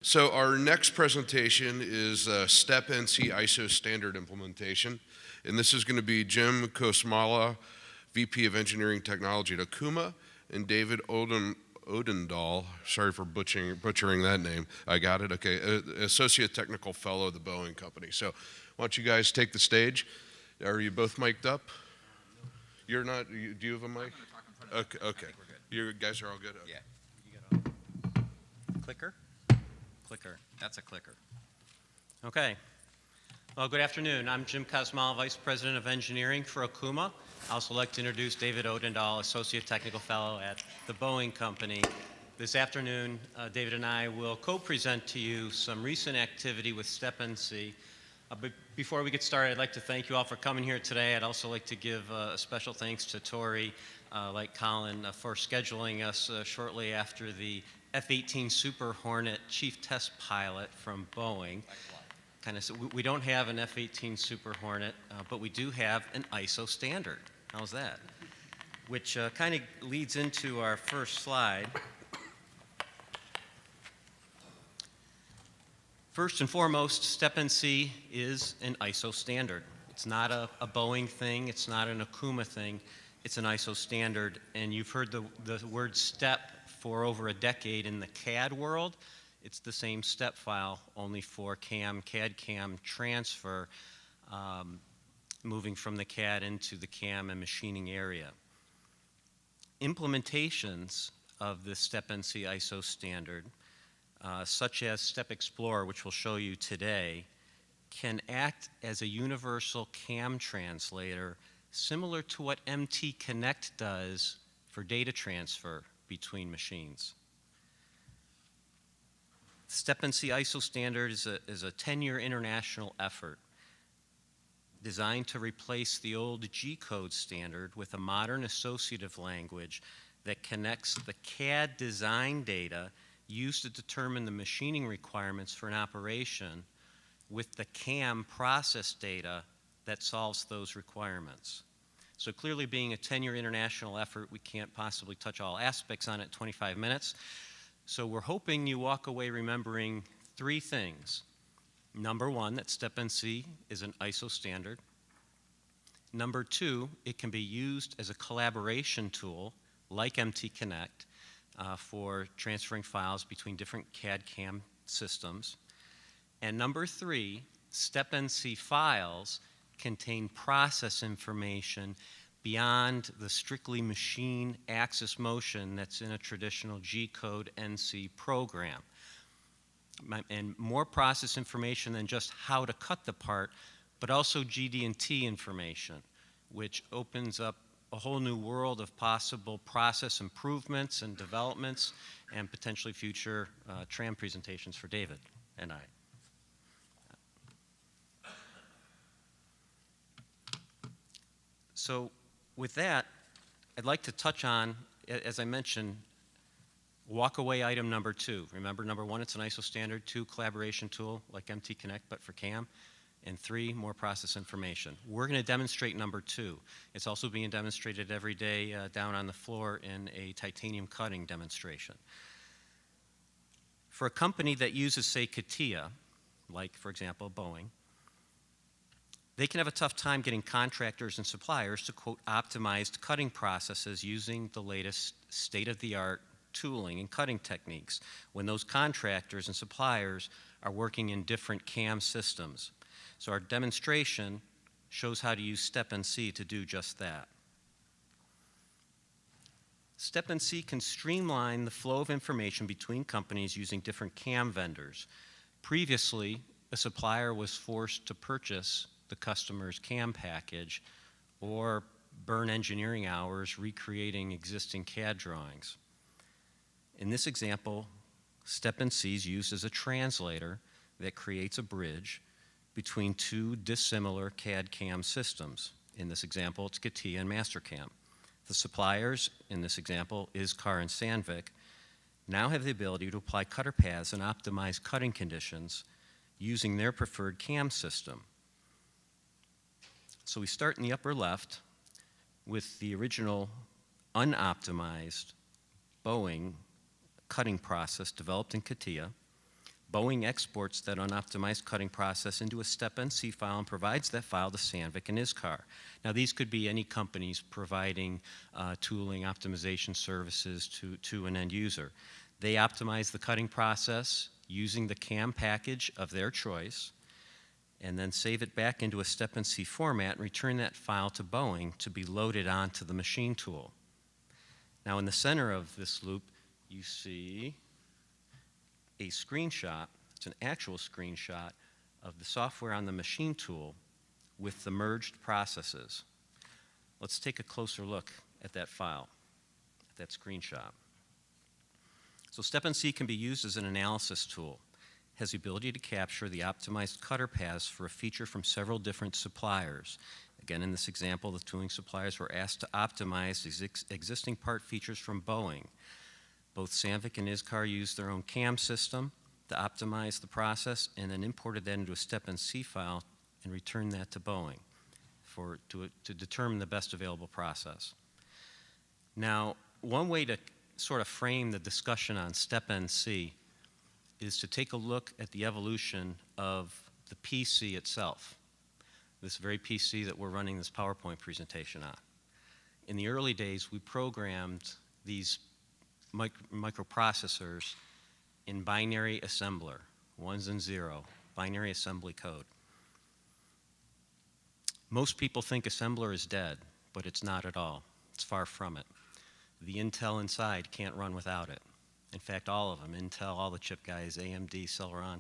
So our next presentation is STEPNC ISO standard implementation, and this is going to be Jim Kosmala, VP of Engineering Technology at Okuma, and David Odendahl, sorry for butchering that name, I got it, okay, Associate Technical Fellow of the Boeing Company. So why don't you guys take the stage? Are you both mic'd up? You're not, do you have a mic? Okay. You guys are all good? Okay. Yeah. You got a clicker? Clicker. That's a clicker. Okay. Well, good afternoon. I'm Jim Kosmala, Vice President of Engineering for Okuma. I also like to introduce David Odendahl, Associate Technical Fellow at the Boeing Company. This afternoon, David and I will co-present to you some recent activity with STEPNC. But before we get started, I'd like to thank you all for coming here today. I'd also like to give a special thanks to Tori, like Colin, for scheduling us shortly after the F-18 Super Hornet Chief Test Pilot from Boeing. We don't have an F-18 Super Hornet, but we do have an ISO standard. How's that? Which kind of leads into our first slide. First and foremost, STEPNC is an ISO standard. It's not a Boeing thing. It's not an Okuma thing. It's an ISO standard. And you've heard the word STEP for over a decade in the CAD world. It's the same STEP file, only for CAM, CAD-CAM transfer, moving from the CAD into the CAM and machining area. Implementations of the STEPNC ISO standard, such as Step Explorer, which we'll show you today, can act as a universal CAM translator similar to what MT Connect does for data transfer between machines. STEPNC ISO standard is a 10-year international effort designed to replace the old G-code standard with a modern associative language that connects the CAD design data used to determine the machining requirements for an operation with the CAM process data that solves those requirements. So clearly, being a 10-year international effort, we can't possibly touch all aspects on it in 25 minutes. So we're hoping you walk away remembering three things. Number one, that STEPNC is an ISO standard. Number two, it can be used as a collaboration tool like MT Connect for transferring files between different CAD-CAM systems. And number three, STEPNC files contain process information beyond the strictly machine axis motion that's in a traditional G-code NC program. And more process information than just how to cut the part, but also GD&T information, which opens up a whole new world of possible process improvements and developments and potentially future TRAM presentations for David and I. So with that, I'd like to touch on, as I mentioned, walk-away item number two. Remember, number one, it's an ISO standard. Two, collaboration tool like MT Connect, but for CAM. And three, more process information. We're going to demonstrate number two. It's also being demonstrated every day down on the floor in a titanium cutting demonstration. For a company that uses, say, CATIA, like, for example, Boeing, they can have a tough time getting contractors and suppliers to, quote, optimized cutting processes using the latest state-of-the-art tooling and cutting techniques when those contractors and suppliers are working in different CAM systems. So our demonstration shows how to use STEPNC to do just that. STEPNC can streamline the flow of information between companies using different CAM vendors. Previously, a supplier was forced to purchase the customer's CAM package or burn engineering hours recreating existing CAD drawings. In this example, STEPNC is used as a translator that creates a bridge between two dissimilar CAD-CAM systems. In this example, it's CATIA and Mastercam. The suppliers, in this example, ISCAR and Sandvik, now have the ability to apply cutter paths and optimize cutting conditions using their preferred CAM system. So we start in the upper left with the original unoptimized Boeing cutting process developed in CATIA. Boeing exports that unoptimized cutting process into a STEPNC file and provides that file to Sandvik and ISCAR. Now, these could be any companies providing tooling optimization services to an end user. They optimize the cutting process using the CAM package of their choice, and then save it back into a STEPNC format and return that file to Boeing to be loaded onto the machine tool. Now, in the center of this loop, you see a screenshot. It's an actual screenshot of the software on the machine tool with the merged processes. Let's take a closer look at that file, at that screenshot. So STEPNC can be used as an analysis tool. It has the ability to capture the optimized cutter paths for a feature from several different suppliers. Again, in this example, the tooling suppliers were asked to optimize existing part features from Boeing. Both Sandvik and ISCAR used their own CAM system to optimize the process and then imported that into a STEPNC file and returned that to Boeing to determine the best available process. Now, one way to sort of frame the discussion on STEPNC is to take a look at the evolution of the PC itself, this very PC that we're running this PowerPoint presentation on. In the early days, we programmed these microprocessors in binary assembler, ones and zero, binary assembly code. Most people think assembler is dead, but it's not at all. It's far from it. The Intel inside can't run without it. In fact, all of them, Intel, all the chip guys, AMD, Celeron,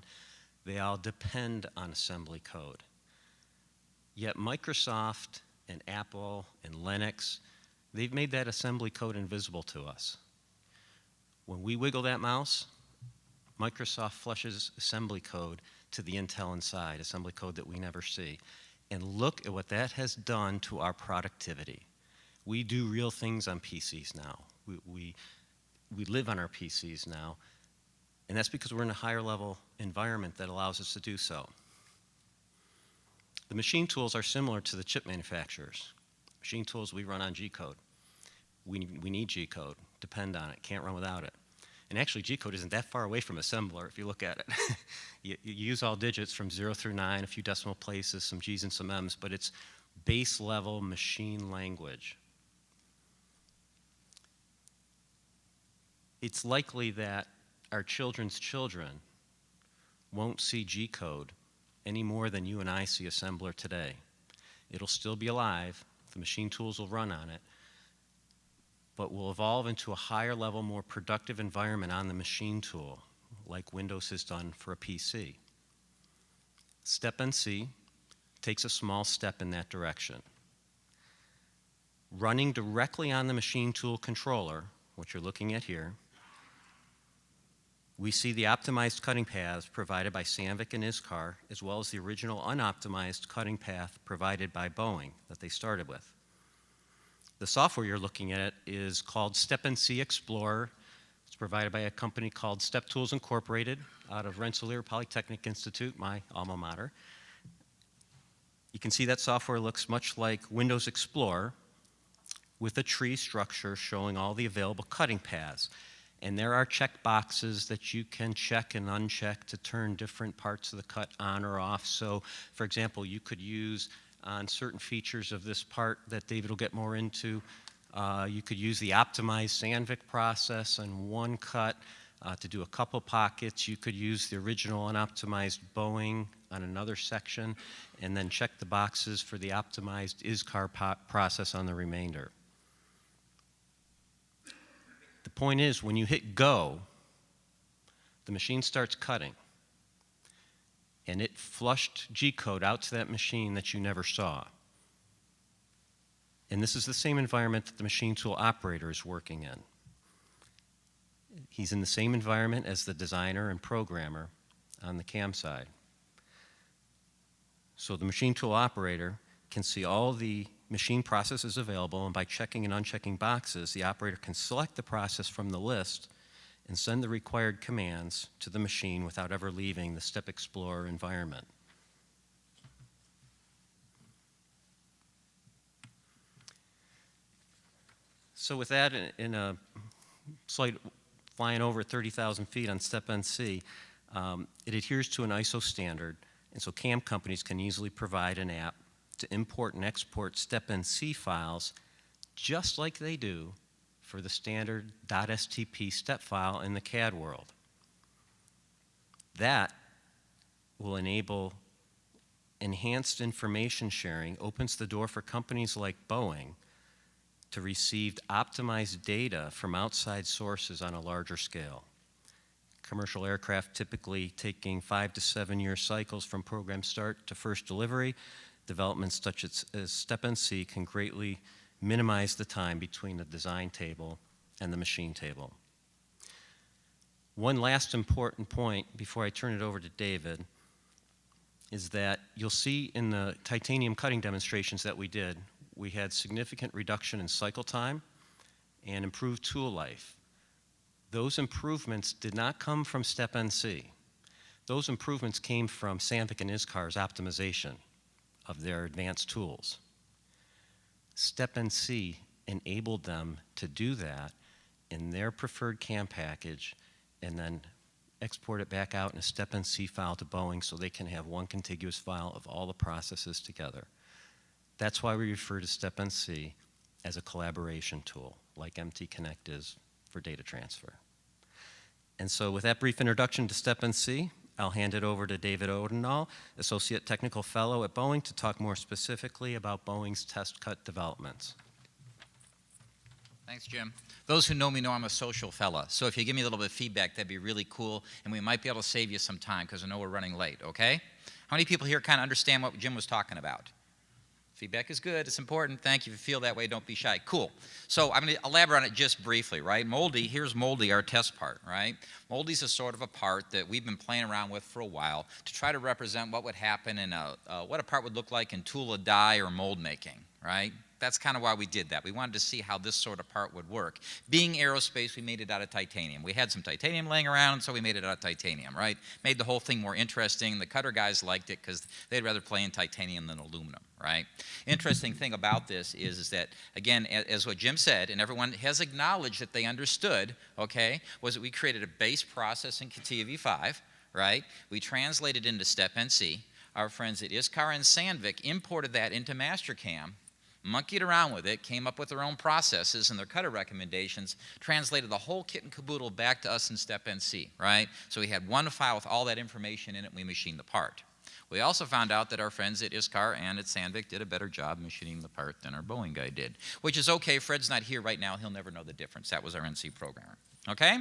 they all depend on assembly code. Yet Microsoft and Apple and Linux, they've made that assembly code invisible to us. When we wiggle that mouse, Microsoft flushes assembly code to the Intel inside, assembly code that we never see. And look at what that has done to our productivity. We do real things on PCs now. We live on our PCs now, and that's because we're in a higher level environment that allows us to do so. The machine tools are similar to the chip manufacturers. Machine tools, we run on G-code. We need G-code, depend on it, can't run without it. And actually, G-code isn't that far away from assembler if you look at it. you use all digits from 0 through 9, a few decimal places, some G's and some M's, but it's base level machine language. It's likely that our children's children won't see G-code any more than you and I see assembler today. It'll still be alive, the machine tools will run on it, but will evolve into a higher level, more productive environment on the machine tool, like Windows has done for a PC. STEPNC takes a small step in that direction. Running directly on the machine tool controller, what you're looking at here, we see the optimized cutting paths provided by Sandvik and ISCAR, as well as the original unoptimized cutting path provided by Boeing that they started with. The software you're looking at is called STEPNC Explorer. It's provided by a company called Step Tools Incorporated out of Rensselaer Polytechnic Institute, my alma mater. You can see that software looks much like Windows Explorer with a tree structure showing all the available cutting paths. And there are check boxes that you can check and uncheck to turn different parts of the cut on or off. So, for example, you could use on certain features of this part that David will get more into, you could use the optimized Sandvik process on one cut to do a couple pockets. You could use the original unoptimized Boeing on another section, and then check the boxes for the optimized ISCAR process on the remainder. The point is, when you hit go, the machine starts cutting, and it flushed G-code out to that machine that you never saw. And this is the same environment that the machine tool operator is working in. He's in the same environment as the designer and programmer on the CAM side. So the machine tool operator can see all the machine processes available, and by checking and unchecking boxes, the operator can select the process from the list and send the required commands to the machine without ever leaving the Step Explorer environment. So with that, in a slight flying over 30,000 feet on STEPNC, It adheres to an ISO standard, and so CAM companies can easily provide an app to import and export STEPNC files just like they do for the standard .stp step file in the CAD world. That will enable enhanced information sharing, opens the door for companies like Boeing to receive optimized data from outside sources on a larger scale. Commercial aircraft typically taking 5 to 7 year cycles from program start to first delivery. Developments such as STEPNC can greatly minimize the time between the design table and the machine table. One last important point before I turn it over to David is that you'll see in the titanium cutting demonstrations that we did, we had significant reduction in cycle time and improved tool life. Those improvements did not come from STEPNC. Those improvements came from Sandvik and ISCAR's optimization of their advanced tools. STEPNC enabled them to do that in their preferred CAM package and then export it back out in a STEPNC file to Boeing so they can have one contiguous file of all the processes together. That's why we refer to STEPNC as a collaboration tool, like MT Connect is for data transfer. And so with that brief introduction to STEPNC, I'll hand it over to David Odendahl, Associate Technical Fellow at Boeing, to talk more specifically about Boeing's test cut developments. Thanks, Jim. Those who know me know I'm a social fella, so if you give me a little bit of feedback, that'd be really cool, and we might be able to save you some time because I know we're running late, okay? How many people here kind of understand what Jim was talking about? Feedback is good, it's important. Thank you. If you feel that way, don't be shy. Cool. So I'm going to elaborate on it just briefly, right? Moldy, here's Moldy, our test part, right? Moldy's a sort of a part that we've been playing around with for a while to try to represent what would happen in what a part would look like in tool of die or mold making, right? That's kind of why we did that. We wanted to see how this sort of part would work. Being aerospace, we made it out of titanium. We had some titanium laying around, so we made it out of titanium, right? Made the whole thing more interesting. The cutter guys liked it because they'd rather play in titanium than aluminum, right? Interesting thing about this is that, again, as what Jim said, and everyone has acknowledged that they understood, okay, was that we created a base process in CATIA V5, right? We translated into STEPNC. Our friends at ISCAR and Sandvik imported that into Mastercam, monkeyed around with it, came up with their own processes and their cutter recommendations, translated the whole kit and caboodle back to us in STEPNC, right? So we had one file with all that information in it, and we machined the part. We also found out that our friends at ISCAR and at Sandvik did a better job machining the part than our Boeing guy did, which is okay. Fred's not here right now. He'll never know the difference. That was our NC programmer, okay?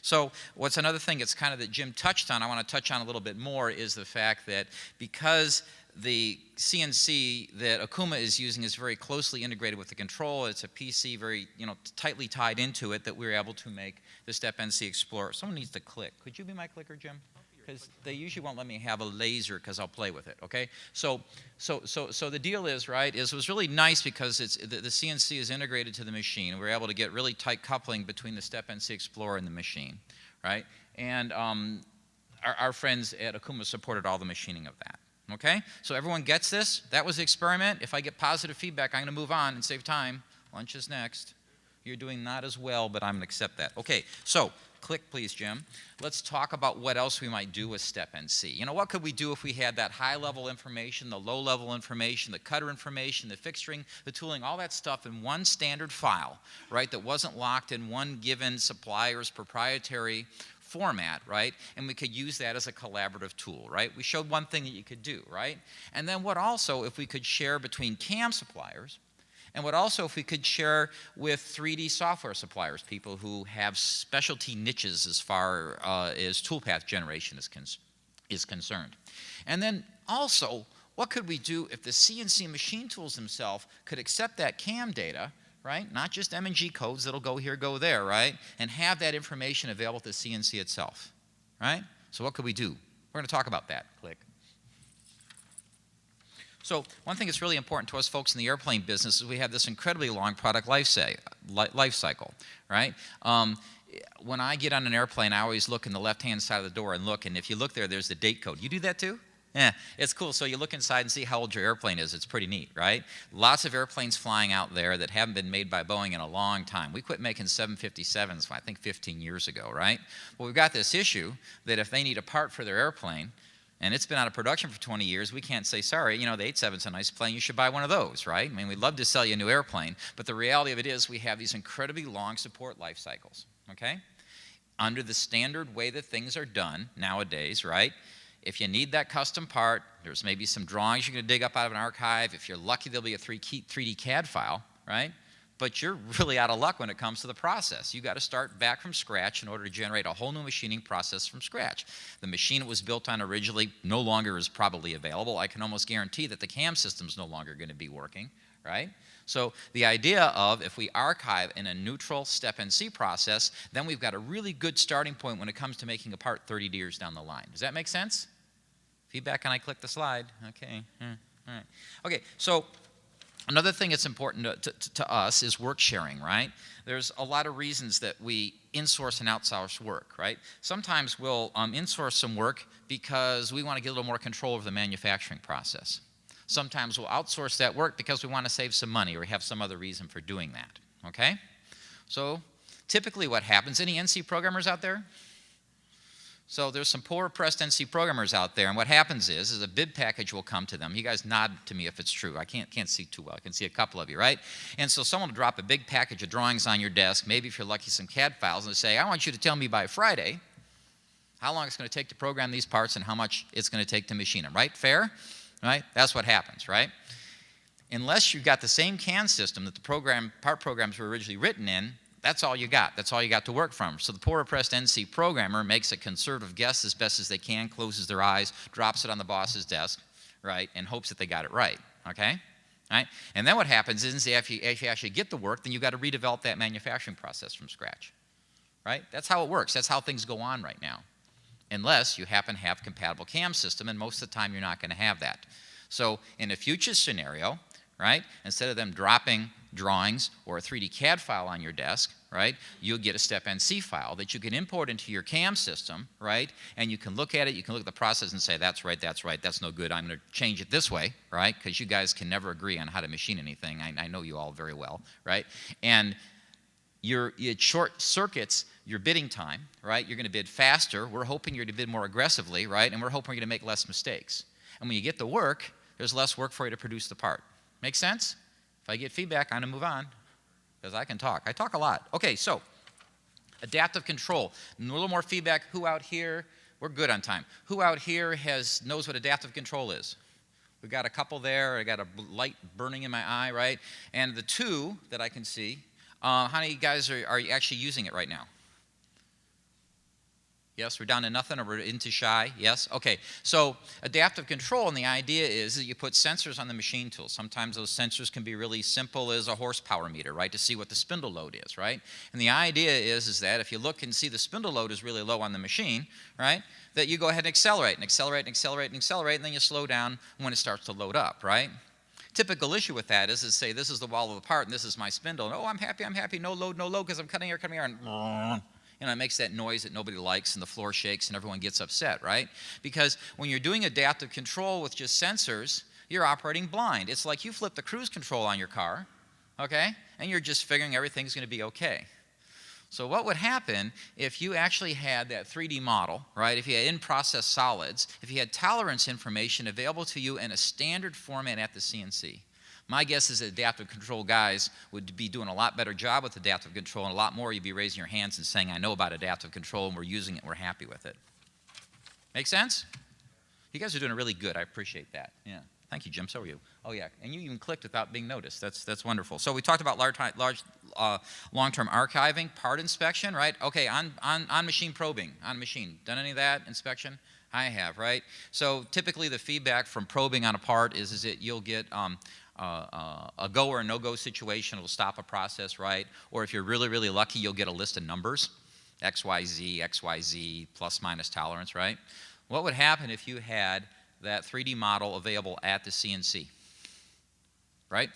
So what's another thing that's kind of that Jim touched on, I want to touch on a little bit more, is the fact that because the CNC that Okuma is using is very closely integrated with the control. It's a PC very, tightly tied into it that we're able to make the STEPNC Explorer. Someone needs to click. Could you be my clicker, Jim? Because they usually won't let me have a laser because I'll play with it, okay? So the deal is, right, it was really nice because the CNC is integrated to the machine. We're able to get really tight coupling between the STEPNC Explorer and the machine, right? And our friends at Okuma supported all the machining of that. Okay, so everyone gets this? That was the experiment. If I get positive feedback, I'm going to move on and save time. Lunch is next. You're doing not as well, but I'm going to accept that. Okay, so click, please, Jim. Let's talk about what else we might do with STEPNC. What could we do if we had that high-level information, the low-level information, the cutter information, the fixturing, the tooling, all that stuff in one standard file, right, that wasn't locked in one given supplier's proprietary format, right? And we could use that as a collaborative tool, right? We showed one thing that you could do, right? And then what also if we could share between CAM suppliers, and what also if we could share with 3D software suppliers, people who have specialty niches as far as toolpath generation is concerned. And then also, what could we do if the CNC machine tools themselves could accept that CAM data, right? Not just M&G codes that'll go here, go there, right? And have that information available to the CNC itself, right? So what could we do? We're going to talk about that. Click. So one thing that's really important to us folks in the airplane business is we have this incredibly long product life cycle, right? When I get on an airplane, I always look in the left-hand side of the door and look, and if you look there, there's the date code. You do that too? Yeah, it's cool. So you look inside and see how old your airplane is. It's pretty neat, right? Lots of airplanes flying out there that haven't been made by Boeing in a long time. We quit making 757s, I think, 15 years ago, right? Well, we've got this issue that if they need a part for their airplane, and it's been out of production for 20 years, we can't say, sorry, you know, the 87's a nice plane, you should buy one of those, right? I mean, we'd love to sell you a new airplane, but the reality of it is we have these incredibly long support life cycles, okay? Under the standard way that things are done nowadays, right? If you need that custom part, there's maybe some drawings you're going to dig up out of an archive. If you're lucky, there'll be a 3D CAD file, right? But you're really out of luck when it comes to the process. You've got to start back from scratch in order to generate a whole new machining process from scratch. The machine it was built on originally no longer is probably available. I can almost guarantee that the CAM system's no longer going to be working, right? So the idea of if we archive in a neutral STEPNC process, then we've got a really good starting point when it comes to making a part 30 years down the line. Does that make sense? Feedback and I click the slide. Okay. All right. Okay, so another thing that's important to us is work sharing, right? There's a lot of reasons that we insource and outsource work, right? Sometimes we'll insource some work because we want to get a little more control over the manufacturing process. Sometimes we'll outsource that work because we want to save some money or have some other reason for doing that, okay? So typically what happens, any NC programmers out there? So there's some poor oppressed NC programmers out there, and what happens is a bid package will come to them. You guys nod to me if it's true. I can't see too well. I can see a couple of you, right? And so someone will drop a big package of drawings on your desk, maybe if you're lucky some CAD files, and say, I want you to tell me by Friday how long it's going to take to program these parts and how much it's going to take to machine them, right? Fair? Right? That's what happens, right? Unless you've got the same CAN system that the part programs were originally written in, that's all you got. That's all you got to work from. So the poor oppressed NC programmer makes a conservative guess as best as they can, closes their eyes, drops it on the boss's desk, right, and hopes that they got it right, okay? Right? And then what happens is if you actually get the work, then you've got to redevelop that manufacturing process from scratch, right? That's how it works. That's how things go on right now. Unless you happen to have a compatible CAM system, and most of the time you're not going to have that. So in a future scenario, right, instead of them dropping drawings or a 3D CAD file on your desk, right, you'll get a STEPNC file that you can import into your CAM system, right, and you can look at it, you can look at the process and say, that's right, that's no good, I'm going to change it this way, right, because you guys can never agree on how to machine anything. I know you all very well, right, and it short circuits your bidding time, right? You're going to bid faster. We're hoping you're to bid more aggressively, right? And we're hoping you're going to make less mistakes. And when you get the work, there's less work for you to produce the part. Make sense? If I get feedback, I'm going to move on because I can talk. I talk a lot. Okay, so adaptive control. A little more feedback. Who out here? We're good on time. Who out here knows what adaptive control is? We've got a couple there. I got a light burning in my eye, right? And the two that I can see, how many guys are actually using it right now? Yes, we're down to nothing or we're into shy? Yes? Okay, so adaptive control, and the idea is that you put sensors on the machine tool. Sometimes those sensors can be really simple as a horsepower meter, right, to see what the spindle load is, right? And the idea is that if you look and see the spindle load is really low on the machine, right, that you go ahead and accelerate and accelerate and accelerate and accelerate, and then you slow down when it starts to load up, right? Typical issue with that is say, this is the wall of the part and this is my spindle. And, oh, I'm happy, no load, because I'm cutting here, and you know, it makes that noise that nobody likes and the floor shakes and everyone gets upset, right? Because when you're doing adaptive control with just sensors, you're operating blind. It's like you flip the cruise control on your car, okay? And you're just figuring everything's going to be okay. So what would happen if you actually had that 3D model, right? If you had in-process solids, if you had tolerance information available to you in a standard format at the CNC. My guess is that adaptive control guys would be doing a lot better job with adaptive control, and a lot more you'd be raising your hands and saying, I know about adaptive control, and we're using it, and we're happy with it. Make sense? You guys are doing really good. I appreciate that. Yeah. Thank you, Jim. So are you. Oh, yeah. And you even clicked without being noticed. That's wonderful. So we talked about long-term archiving, part inspection, right? Okay, on machine probing, on machine. Done any of that inspection? I have, right? So typically the feedback from probing on a part is that you'll get a go or a no-go situation. It'll stop a process, right? Or if you're really, really lucky, you'll get a list of numbers, XYZ, plus minus tolerance, right? What would happen if you had that 3D model available at the CNC, right?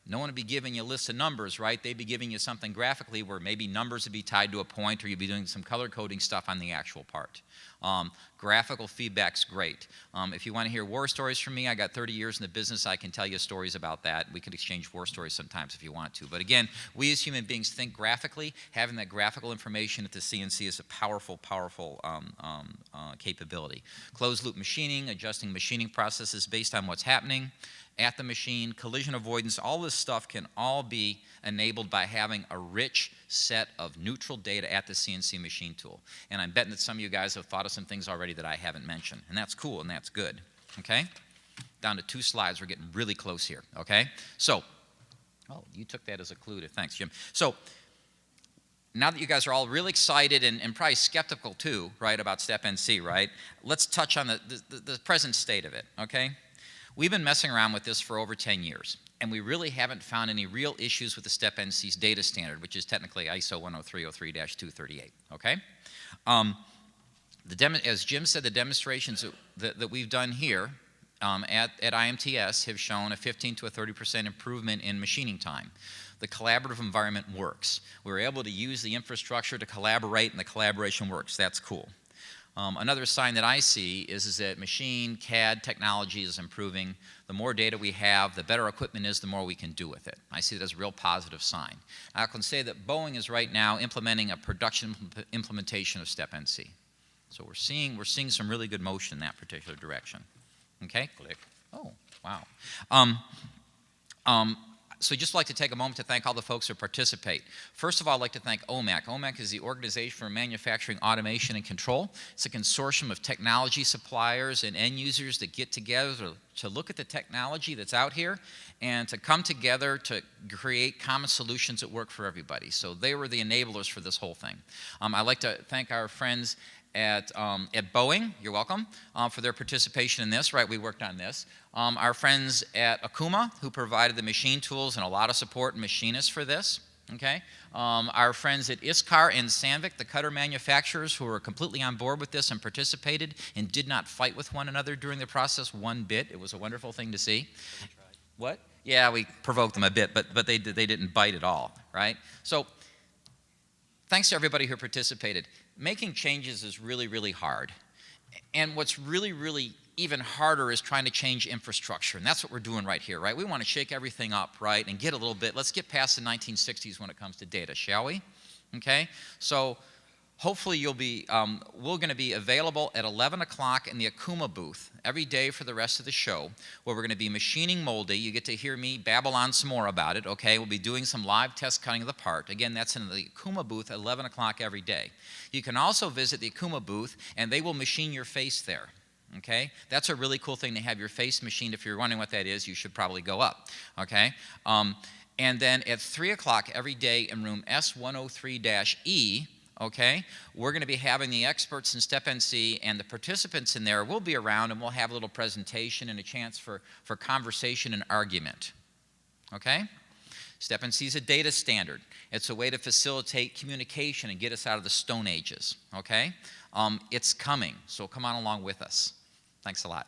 No one would be giving you a list of numbers, right? They'd be giving you something graphically where maybe numbers would be tied to a point, or you'd be doing some color coding stuff on the actual part. Graphical feedback's great. If you want to hear war stories from me, I got 30 years in the business. I can tell you stories about that. We could exchange war stories sometimes if you want to. But again, we as human beings think graphically. Having that graphical information at the CNC is a powerful, powerful capability. Closed loop machining, adjusting machining processes based on what's happening at the machine, collision avoidance, all this stuff can all be enabled by having a rich set of neutral data at the CNC machine tool. And I'm betting that some of you guys have thought of some things already that I haven't mentioned. And that's cool and that's good, okay? Down to 2 slides, we're getting really close here, okay? So, oh, you took that as a clue to, thanks, Jim. So, now that you guys are all really excited and probably skeptical too, right, about STEPNC, right? Let's touch on the present state of it, okay? We've been messing around with this for over 10 years, and we really haven't found any real issues with the STEPNC's data standard, which is technically ISO 10303-238, okay? As Jim said, the demonstrations that we've done here at IMTS have shown a 15 to a 30% improvement in machining time. The collaborative environment works. We're able to use the infrastructure to collaborate, and the collaboration works. That's cool. Another sign that I see is that machine CAD technology is improving. The more data we have, the better equipment is, the more we can do with it. I see that as a real positive sign. I can say that Boeing is right now implementing a production implementation of STEPNC. So we're seeing some really good motion in that particular direction. Okay, click. Oh, wow. So I'd just like to take a moment to thank all the folks who participate. First of all, I'd like to thank OMAC. OMAC is the Organization for Manufacturing Automation and Control. It's a consortium of technology suppliers and end users that get together to look at the technology that's out here and to come together to create common solutions that work for everybody. So they were the enablers for this whole thing. I'd like to thank our friends at Boeing, you're welcome, for their participation in this, right, we worked on this. Our friends at Okuma, who provided the machine tools and a lot of support and machinists for this, okay. Our friends at ISCAR and Sandvik, the cutter manufacturers, who were completely on board with this and participated and did not fight with one another during the process one bit. It was a wonderful thing to see. What? Yeah, we provoked them a bit, but they didn't bite at all, right? So, thanks to everybody who participated. Making changes is really, really hard. And what's really, really even harder is trying to change infrastructure. And that's what we're doing right here, right? We want to shake everything up, right, and get a little bit. Let's get past the 1960s when it comes to data, shall we? Okay? So hopefully you'll be, we're going to be available at 11 o'clock in the Okuma booth every day for the rest of the show, where we're going to be machining moldy. You get to hear me babble on some more about it, okay? We'll be doing some live test cutting of the part. Again, that's in the Okuma booth at 11 o'clock every day. You can also visit the Okuma booth, and they will machine your face there, okay? That's a really cool thing to have your face machined. If you're wondering what that is, you should probably go up, okay? And then at 3 o'clock every day in room S103-E, okay, we're going to be having the experts in STEPNC, and the participants in there will be around, and we'll have a little presentation and a chance for conversation and argument, okay? STEPNC is a data standard. It's a way to facilitate communication and get us out of the Stone Ages, okay? It's coming, so come on along with us. Thanks a lot.